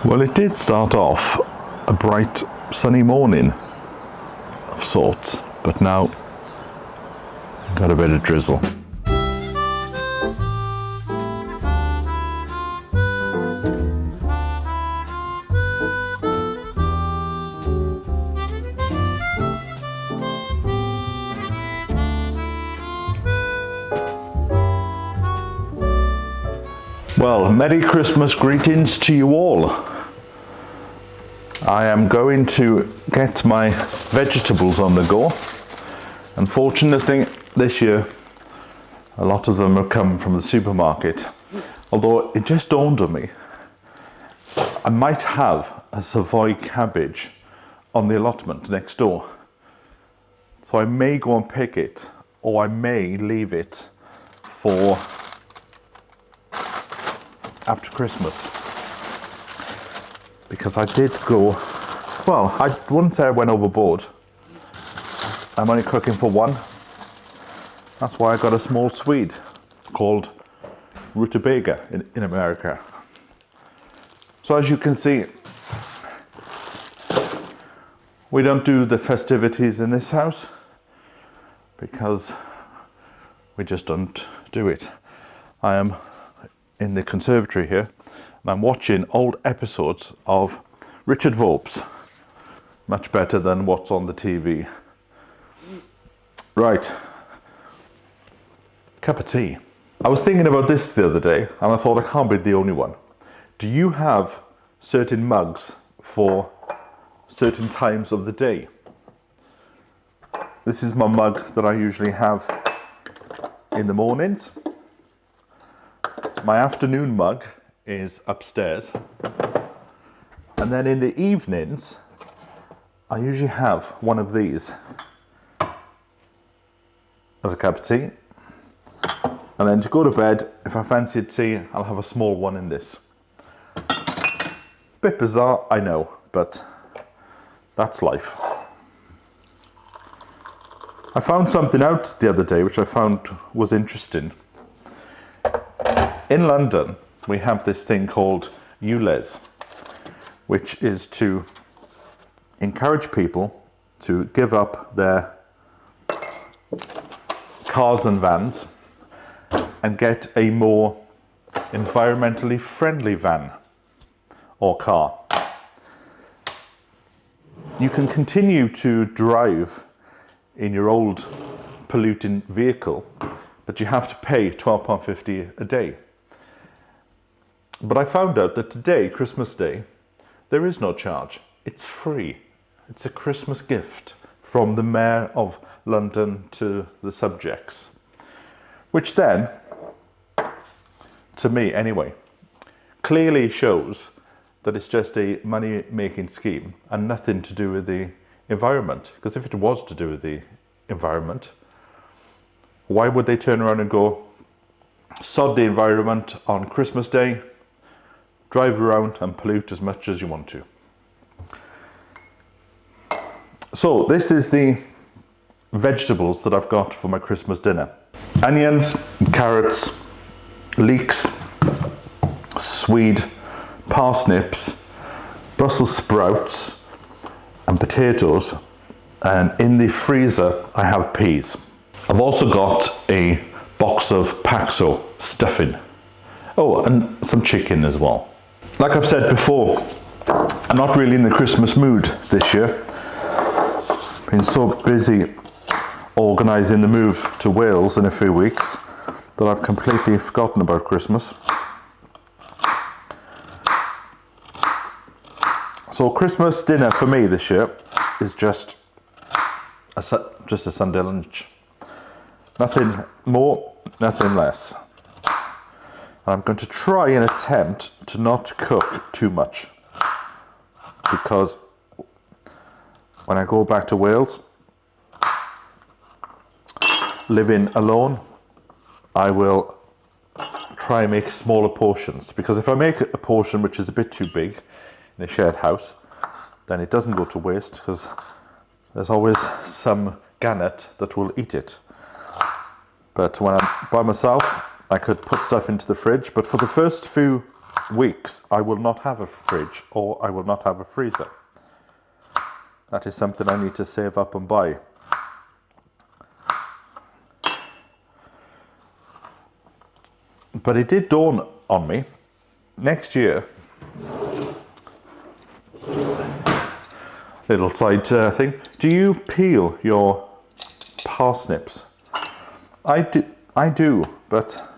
Well, it did start off a bright sunny morning of sorts, but now got a bit of drizzle. Well, Merry Christmas greetings to you all. I am going to get my vegetables on the go. Unfortunately, this year, a lot of them have come from the supermarket. Although it just dawned on me, I might have a Savoy cabbage on the allotment next door. So I may go and pick it, or I may leave it for after Christmas, because I did go, well, I wouldn't say I went overboard. I'm only cooking for one. That's why I got a small Swede called rutabaga in America. So as you can see, we don't do the festivities in this house because we just don't do it. I am in the conservatory here, and I'm watching old episodes of Richard Vobes. Much better than what's on the TV. Right, cup of tea. I was thinking about this the other day, and I thought I can't be the only one. Do you have certain mugs for certain times of the day? This is my mug that I usually have in the mornings. My afternoon mug is upstairs, and then in the evenings I usually have one of these as a cup of tea, and then to go to bed, if I fancy a tea, I'll have a small one in this. Bit bizarre, I know, but that's life. I found something out the other day which I found was interesting. In London, we have this thing called ULEZ, which is to encourage people to give up their cars and vans and get a more environmentally friendly van or car. You can continue to drive in your old polluting vehicle, but you have to pay £12.50 a day. But I found out that today, Christmas Day, there is no charge. It's free. It's a Christmas gift from the Mayor of London to the subjects. Which then, to me anyway, clearly shows that it's just a money-making scheme and nothing to do with the environment. Because if it was to do with the environment, why would they turn around and go, sod the environment on Christmas Day, drive around and pollute as much as you want to? So this is the vegetables that I've got for my Christmas dinner. Onions, carrots, leeks, swede, parsnips, Brussels sprouts and potatoes, and in the freezer I have peas. I've also got a box of Paxo stuffing. Oh, and some chicken as well. Like I've said before, I'm not really in the Christmas mood this year. Been so busy organising the move to Wales in a few weeks that I've completely forgotten about Christmas. So Christmas dinner for me this year is just a Sunday lunch. Nothing more, nothing less. I'm going to try and attempt to not cook too much, because when I go back to Wales, living alone, I will try and make smaller portions, because if I make a portion which is a bit too big in a shared house, then it doesn't go to waste, because there's always some gannet that will eat it. But when I'm by myself, I could put stuff into the fridge, but for the first few weeks I will not have a fridge or I will not have a freezer. That is something I need to save up and buy. But it did dawn on me, next year, little side thing, do you peel your parsnips? I do, but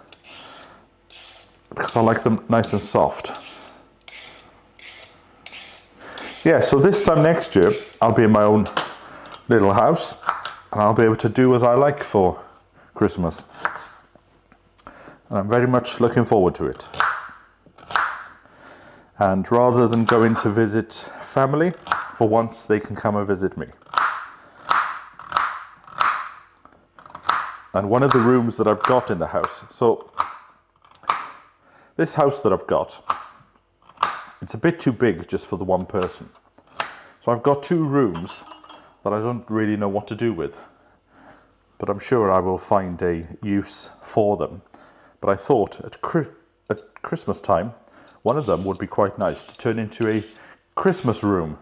because I like them nice and soft. Yeah, so this time next year, I'll be in my own little house and I'll be able to do as I like for Christmas. And I'm very much looking forward to it. And rather than going to visit family, for once they can come and visit me. And one of the rooms that I've got in the house, so this house that I've got, it's a bit too big just for the one person. So I've got 2 rooms that I don't really know what to do with. But I'm sure I will find a use for them. But I thought at Christmas time, one of them would be quite nice to turn into a Christmas room.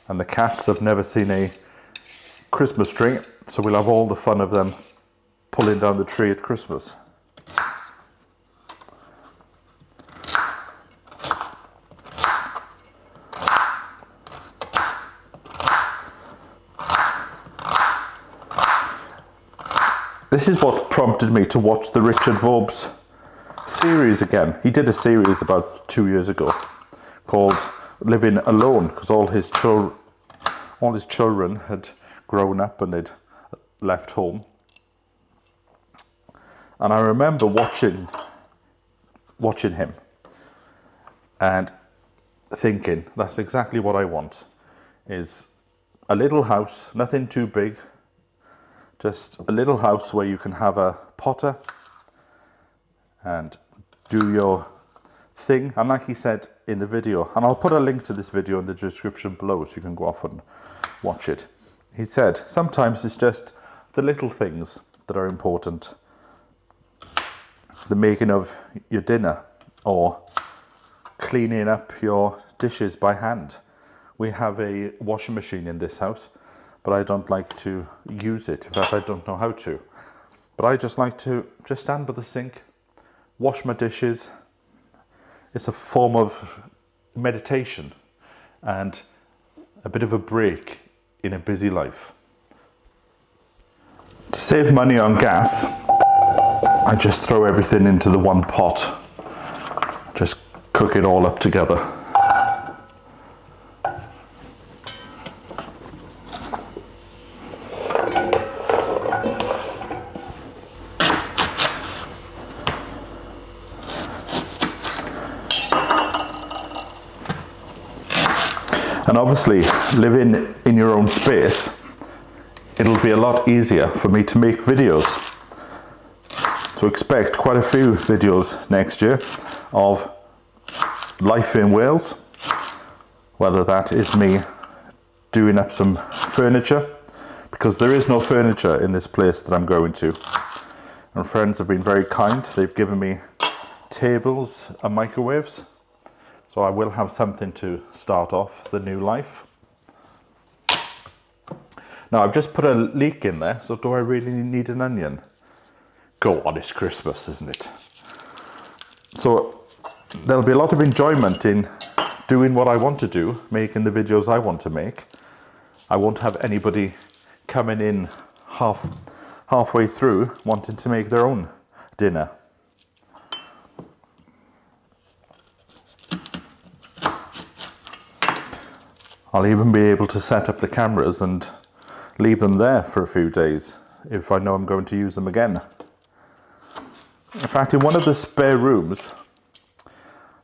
And the cats have never seen a Christmas tree, so we'll have all the fun of them pulling down the tree at Christmas. This is what prompted me to watch the Richard Vobes series again. He did a series about 2 years ago called Living Alone, because all his children had grown up and they'd left home. And I remember watching him and thinking, that's exactly what I want, is a little house, nothing too big, just a little house where you can have a potter and do your thing. And like he said in the video, and I'll put a link to this video in the description below so you can go off and watch it. He said, sometimes it's just the little things that are important. The making of your dinner or cleaning up your dishes by hand. We have a washing machine in this house, but I don't like to use it. In fact, I don't know how to. But I just like to just stand by the sink, wash my dishes. It's a form of meditation and a bit of a break in a busy life. To save money on gas, I just throw everything into the one pot. Just cook it all up together. And obviously, living in your own space, it'll be a lot easier for me to make videos. So expect quite a few videos next year of life in Wales, whether that is me doing up some furniture, because there is no furniture in this place that I'm going to. And friends have been very kind. They've given me tables and microwaves. So I will have something to start off the new life. Now I've just put a leek in there, so do I really need an onion? Go on, it's Christmas, isn't it? So there'll be a lot of enjoyment in doing what I want to do, making the videos I want to make. I won't have anybody coming in halfway through wanting to make their own dinner. I'll even be able to set up the cameras and leave them there for a few days if I know I'm going to use them again. In fact, in one of the spare rooms,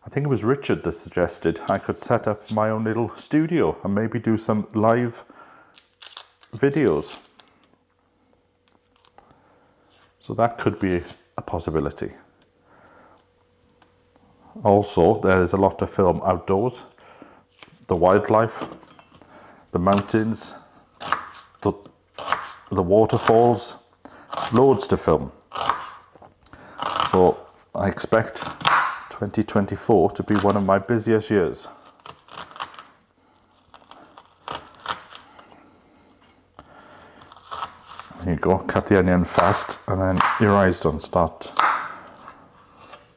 I think it was Richard that suggested I could set up my own little studio and maybe do some live videos. So that could be a possibility. Also, there's a lot to film outdoors. The wildlife, the mountains, the waterfalls, loads to film. So I expect 2024 to be one of my busiest years. There you go, cut the onion fast and then your eyes don't start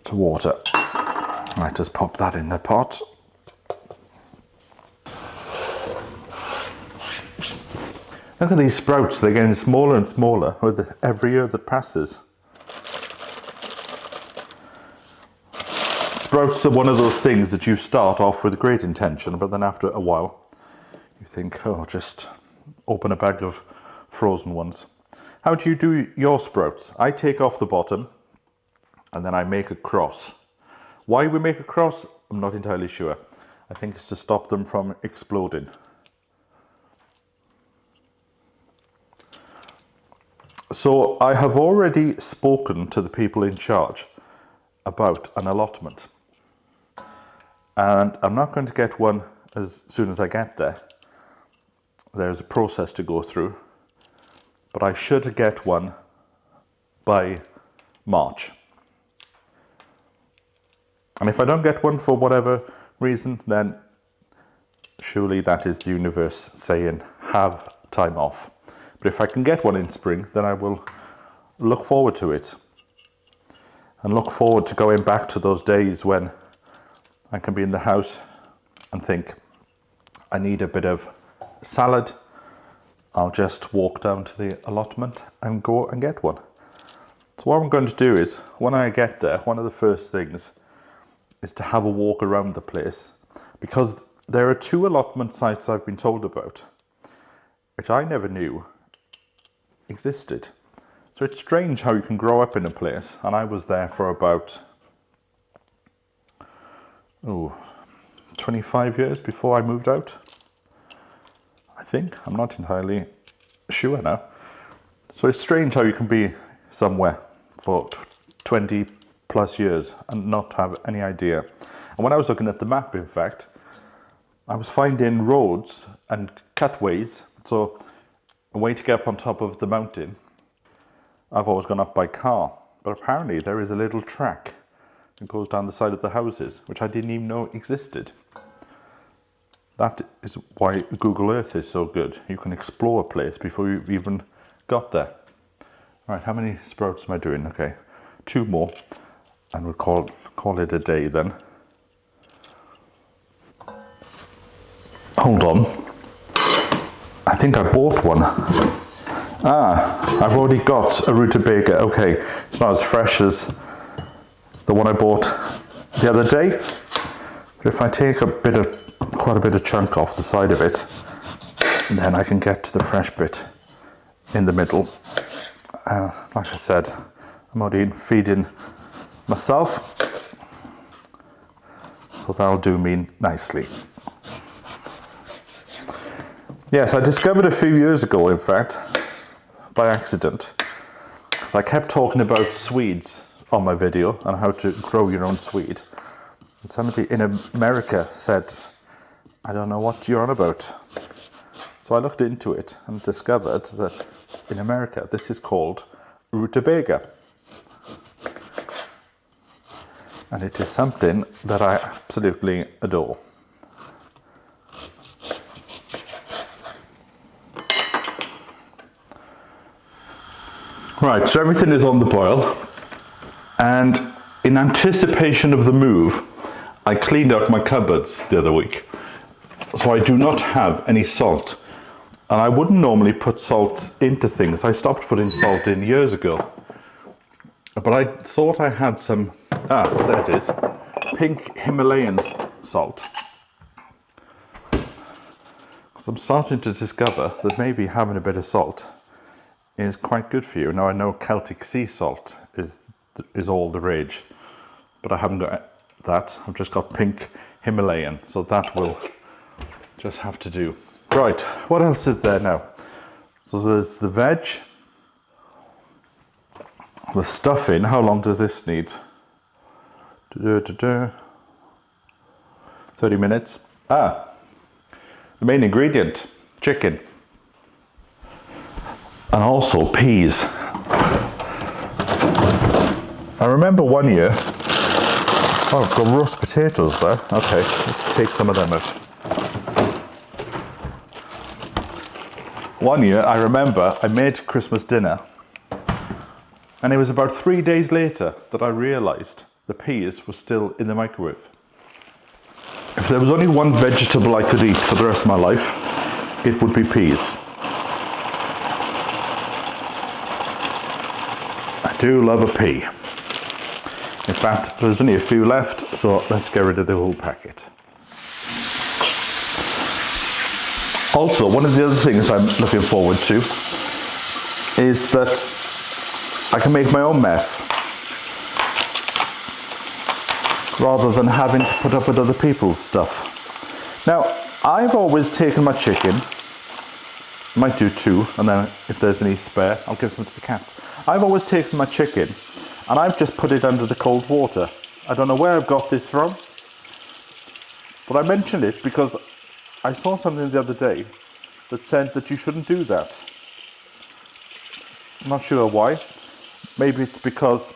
to water. I just pop that in the pot. Look at these sprouts, they're getting smaller and smaller with every year that passes. Sprouts are one of those things that you start off with great intention, but then after a while you think, oh, just open a bag of frozen ones. How do you do your sprouts? I take off the bottom and then I make a cross. Why we make a cross, I'm not entirely sure. I think it's to stop them from exploding. So I have already spoken to the people in charge about an allotment. And I'm not going to get one as soon as I get there. There's a process to go through. But I should get one by March. And if I don't get one for whatever reason, then surely that is the universe saying, have time off. But if I can get one in spring, then I will look forward to it. And look forward to going back to those days when I can be in the house and think, I need a bit of salad. I'll just walk down to the allotment and go and get one. So what I'm going to do is, when I get there, one of the first things is to have a walk around the place, because there are 2 allotment sites I've been told about, which I never knew existed. So it's strange how you can grow up in a place, and I was there for about 25 years before I moved out. I think, I'm not entirely sure now. So it's strange how you can be somewhere for 20 plus years and not have any idea. And when I was looking at the map, in fact, I was finding roads and cutways. So a way to get up on top of the mountain, I've always gone up by car, but apparently there is a little track that goes down the side of the houses, which I didn't even know existed. That is why Google Earth is so good. You can explore a place before you've even got there. Right, how many sprouts am I doing? Okay, 2 more, and we'll call it a day then. Hold on. I think I bought one. I've already got a rutabaga. Okay, it's not as fresh as the one I bought the other day. But if I take quite a bit of chunk off the side of it, then I can get to the fresh bit in the middle. Like I said, I'm already feeding myself, so that'll do me nicely. Yes, I discovered a few years ago, in fact, by accident, because I kept talking about Swedes on my video and how to grow your own Swede. And somebody in America said, I don't know what you're on about. So I looked into it and discovered that in America this is called rutabaga. And it is something that I absolutely adore. Right, so everything is on the boil, and in anticipation of the move, I cleaned out my cupboards the other week. So I do not have any salt, and I wouldn't normally put salt into things. I stopped putting salt in years ago, but I thought I had some, there it is, pink Himalayan salt. So I'm starting to discover that maybe having a bit of salt is quite good for you. Now I know Celtic sea salt is all the rage, but I haven't got that. I've just got pink Himalayan, so that will just have to do. Right, what else is there now? So there's the veg, the stuffing. How long does this need? 30 minutes. The main ingredient, chicken. And also peas. I remember one year Oh, I've got roast potatoes there. Okay, let's take some of them out. One year, I remember, I made Christmas dinner, and it was about 3 days later that I realised the peas were still in the microwave. If there was only one vegetable I could eat for the rest of my life, it would be peas. I do love a pea. In fact, there's only a few left, so let's get rid of the whole packet. Also, one of the other things I'm looking forward to is that I can make my own mess rather than having to put up with other people's stuff. Now, I've always taken my chicken, might do 2, and then if there's any spare, I'll give some to the cats. I've always taken my chicken and I've just put it under the cold water. I don't know where I've got this from, but I mentioned it because I saw something the other day that said that you shouldn't do that. I'm not sure why. Maybe it's because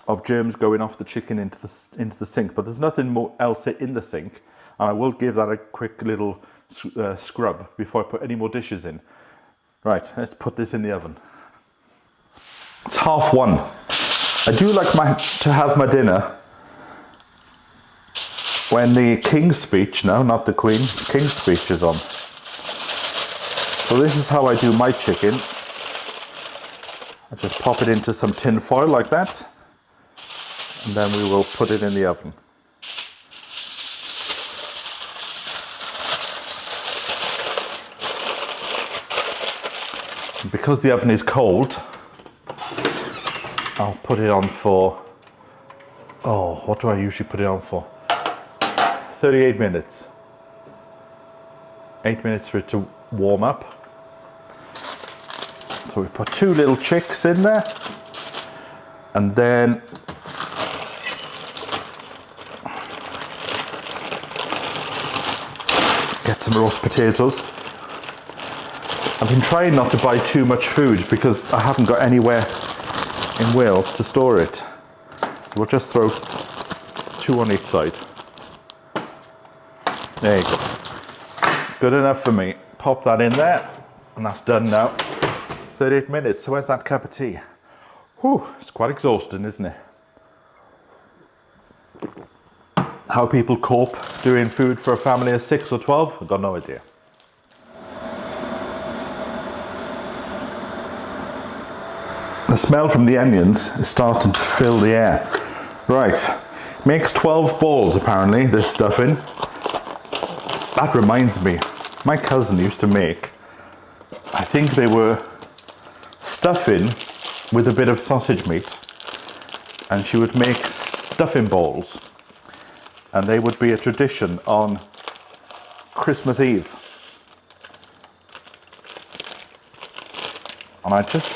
of germs going off the chicken into the sink, but there's nothing more else in the sink, and I will give that a quick little scrub before I put any more dishes in. Right, let's put this in the oven. It's 1:30. I do like to have my dinner when the King's Speech, no, not the Queen, the King's Speech is on. So this is how I do my chicken. I just pop it into some tin foil like that, and then we will put it in the oven. And because the oven is cold, I'll put it on for, what do I usually put it on for? 38 minutes. 8 minutes for it to warm up. So we put 2 little chicks in there, and then get some roast potatoes. I've been trying not to buy too much food because I haven't got anywhere in Wales to store it. So we'll just throw 2 on each side. There you go. Good enough for me. Pop that in there, and that's done now. 38 minutes, so where's that cup of tea? Whew, it's quite exhausting, isn't it? How people cope doing food for a family of 6 or 12, I've got no idea. The smell from the onions is starting to fill the air. Right, makes 12 balls apparently, this stuffing. That reminds me, my cousin used to make, I think they were stuffing with a bit of sausage meat, and she would make stuffing balls, and they would be a tradition on Christmas Eve. And I just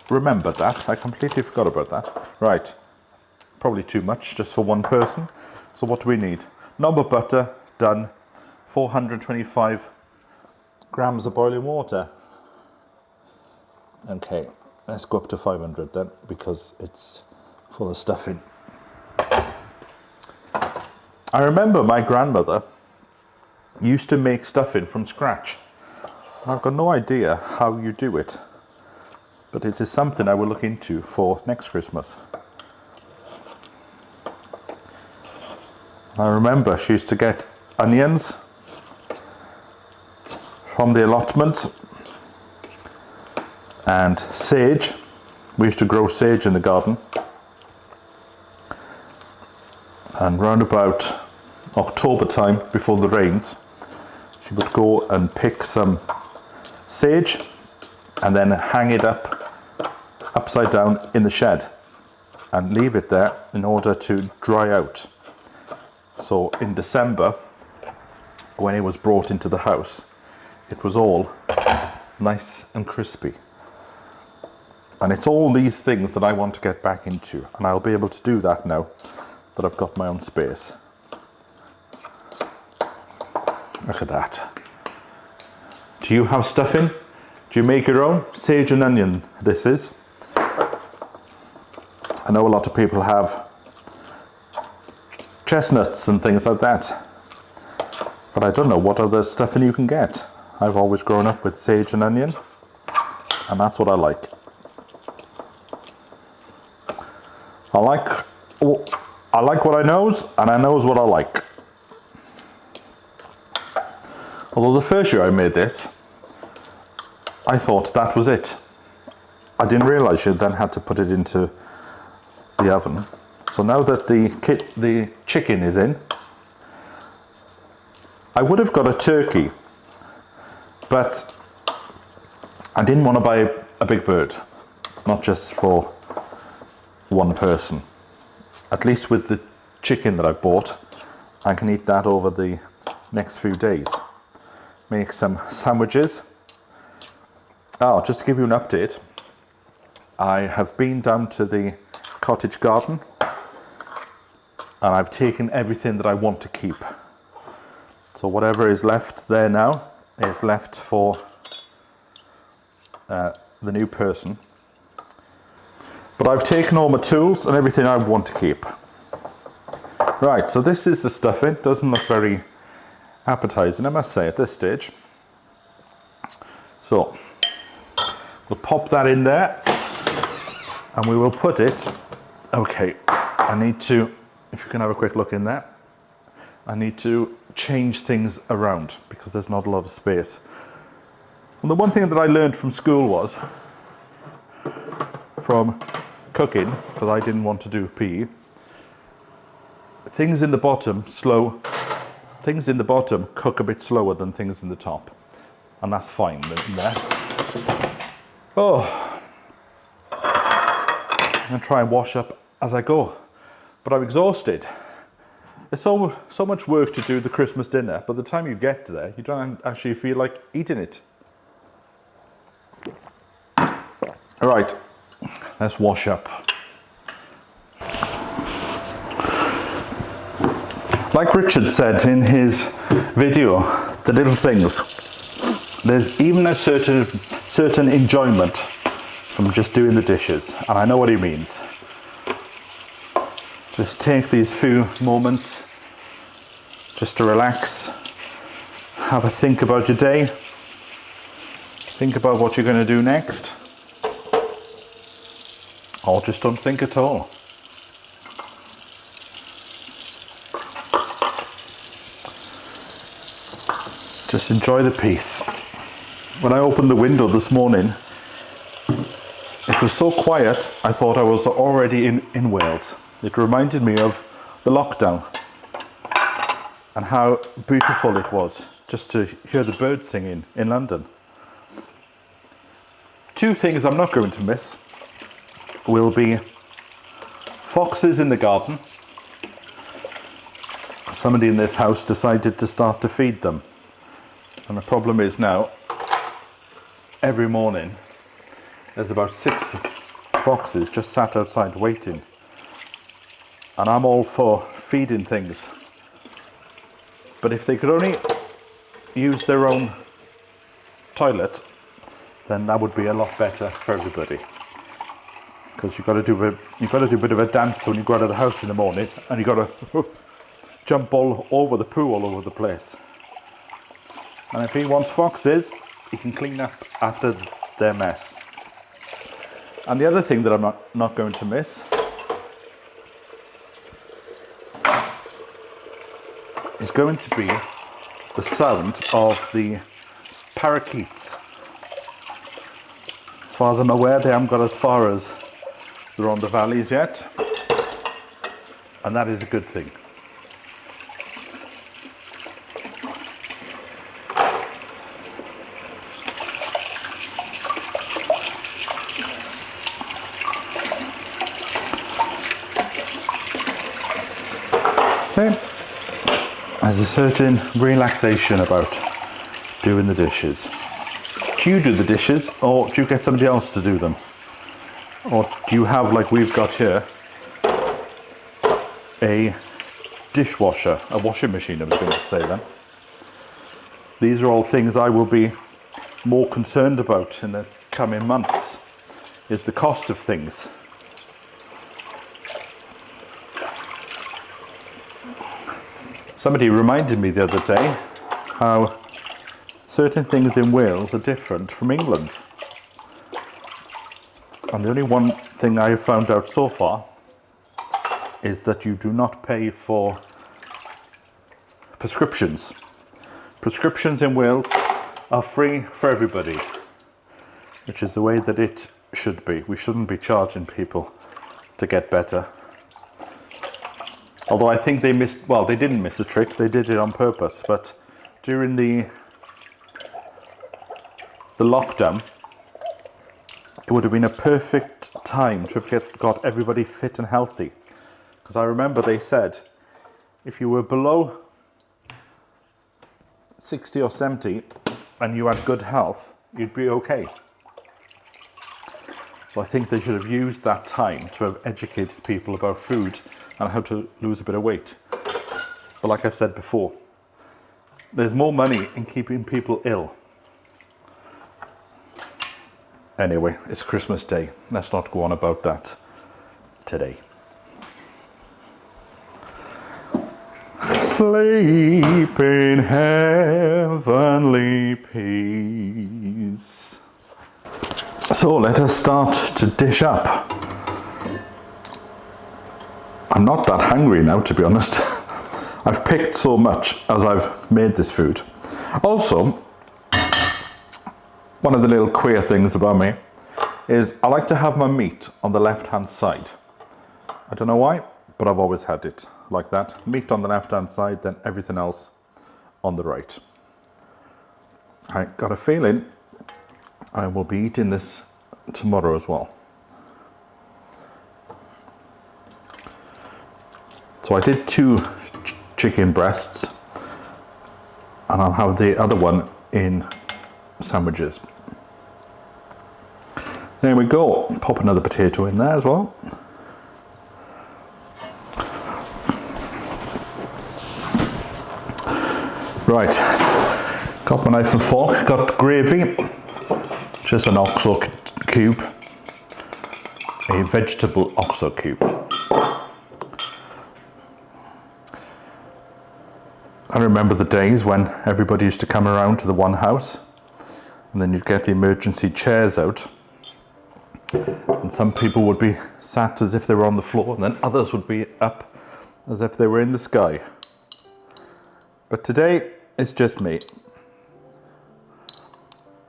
remembered that. I completely forgot about that. Right, probably too much just for one person. So what do we need? Knob of butter, done. 425 grams of boiling water. Okay, let's go up to 500 then, because it's full of stuffing. I remember my grandmother used to make stuffing from scratch. I've got no idea how you do it, but it is something I will look into for next Christmas. I remember she used to get onions from the allotments and sage. We used to grow sage in the garden, and round about October time, before the rains, she would go and pick some sage and then hang it up upside down in the shed and leave it there in order to dry out. So in December, when it was brought into the house, it was all nice and crispy. And it's all these things that I want to get back into, and I'll be able to do that now that I've got my own space. Look at that. Do you have stuffing? Do you make your own? Sage and onion, this is. I know a lot of people have chestnuts and things like that. But I don't know what other stuffing you can get. I've always grown up with sage and onion, and that's what I like. I like what I knows, and I knows what I like. Although the first year I made this, I thought that was it. I didn't realise you then had to put it into the oven. So now that the chicken is in, I would have got a turkey, but I didn't want to buy a big bird, not just for one person. At least with the chicken that I bought, I can eat that over the next few days. Make some sandwiches. Oh, just to give you an update, I have been down to the cottage garden and I've taken everything that I want to keep. So whatever is left there now is left for the new person. But I've taken all my tools and everything I want to keep. Right, so this is the stuffing. Doesn't look very appetizing, I must say, at this stage. So we'll pop that in there and we will put it, okay, I need to, if you can have a quick look in there, I need to change things around because there's not a lot of space. And the one thing that I learned from school was, from cooking, because I didn't want to do PE, things in the bottom cook a bit slower than things in the top. And that's fine in there. Oh, I'm going to try and wash up as I go. But I'm exhausted. There's so much work to do the Christmas dinner, but by the time you get to there, you don't actually feel like eating it. All right, let's wash up. Like Richard said in his video, the little things, there's even a certain enjoyment from just doing the dishes, and I know what he means. Just take these few moments just to relax, have a think about your day, think about what you're going to do next, or just don't think at all. Just enjoy the peace. When I opened the window this morning, it was so quiet, I thought I was already in Wales. It reminded me of the lockdown and how beautiful it was just to hear the birds singing in London. Two things I'm not going to miss will be foxes in the garden. Somebody in this house decided to start to feed them. And the problem is now, every morning, there's about 6 foxes just sat outside waiting. And I'm all for feeding things. But if they could only use their own toilet, then that would be a lot better for everybody. Because you've got to do a bit of a dance when you go out of the house in the morning, and you've got to jump all over the poo all over the place. And if he wants foxes, he can clean up after their mess. And the other thing that I'm not going to miss is going to be the sound of the parakeets. As far as I'm aware, they haven't got as far as the Rhondda Valleys yet, and that is a good thing. Okay. There's a certain relaxation about doing the dishes. Do you do the dishes, or do you get somebody else to do them? Or do you have, like we've got here, a dishwasher, a washing machine, I was going to say then. These are all things I will be more concerned about in the coming months, is the cost of things. Somebody reminded me the other day how certain things in Wales are different from England. And the only one thing I have found out so far is that you do not pay for prescriptions. Prescriptions in Wales are free for everybody, which is the way that it should be. We shouldn't be charging people to get better. Although I think they didn't miss a trick, they did it on purpose, but during the lockdown, it would have been a perfect time to have got everybody fit and healthy. Because I remember they said, if you were below 60 or 70 and you had good health, you'd be okay. So I think they should have used that time to have educated people about food and how to lose a bit of weight. But like I've said before, there's more money in keeping people ill. Anyway, it's Christmas Day. Let's not go on about that today. Sleep in heavenly peace. So let us start to dish up. I'm not that hungry now, to be honest. I've picked so much as I've made this food. Also, one of the little queer things about me is I like to have my meat on the left-hand side. I don't know why, but I've always had it like that. Meat on the left-hand side, then everything else on the right. I got a feeling I will be eating this tomorrow as well. So I did 2 chicken breasts, and I'll have the other one in sandwiches. There we go. Pop another potato in there as well. Right, got my knife and fork, got gravy, just an oxo cube, a vegetable oxo cube. I remember the days when everybody used to come around to the one house, and then you'd get the emergency chairs out, and some people would be sat as if they were on the floor, and then others would be up as if they were in the sky. But today, it's just me.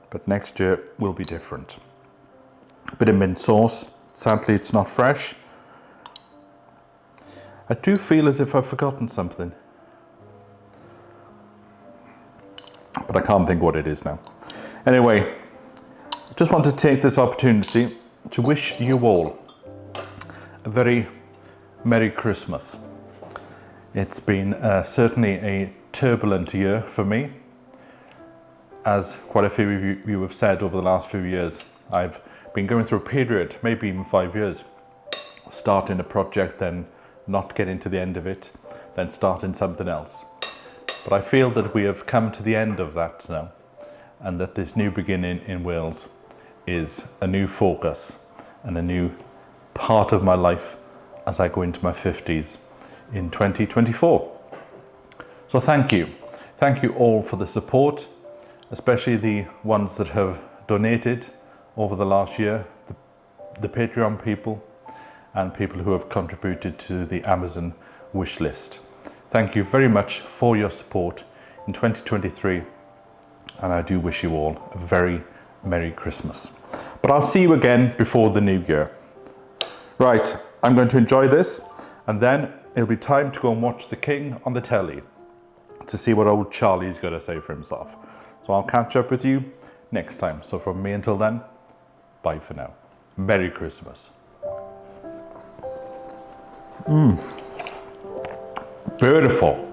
But next year will be different. A bit of mint sauce. Sadly, it's not fresh. I do feel as if I've forgotten something. But I can't think what it is now. Anyway, just want to take this opportunity to wish you all a very Merry Christmas. It's been certainly a turbulent year for me. As quite a few of you have said over the last few years, I've been going through a period, maybe even 5 years, starting a project, then not getting to the end of it, then starting something else. But I feel that we have come to the end of that now, and that this new beginning in Wales is a new focus and a new part of my life as I go into my 50s in 2024. So thank you. Thank you all for the support, especially the ones that have donated over the last year, the Patreon people and people who have contributed to the Amazon wish list. Thank you very much for your support in 2023, and I do wish you all a very Merry Christmas. But I'll see you again before the new year. Right, I'm going to enjoy this, and then it'll be time to go and watch the King on the telly to see what old Charlie's got to say for himself. So I'll catch up with you next time. So from me until then, bye for now. Merry Christmas. Beautiful.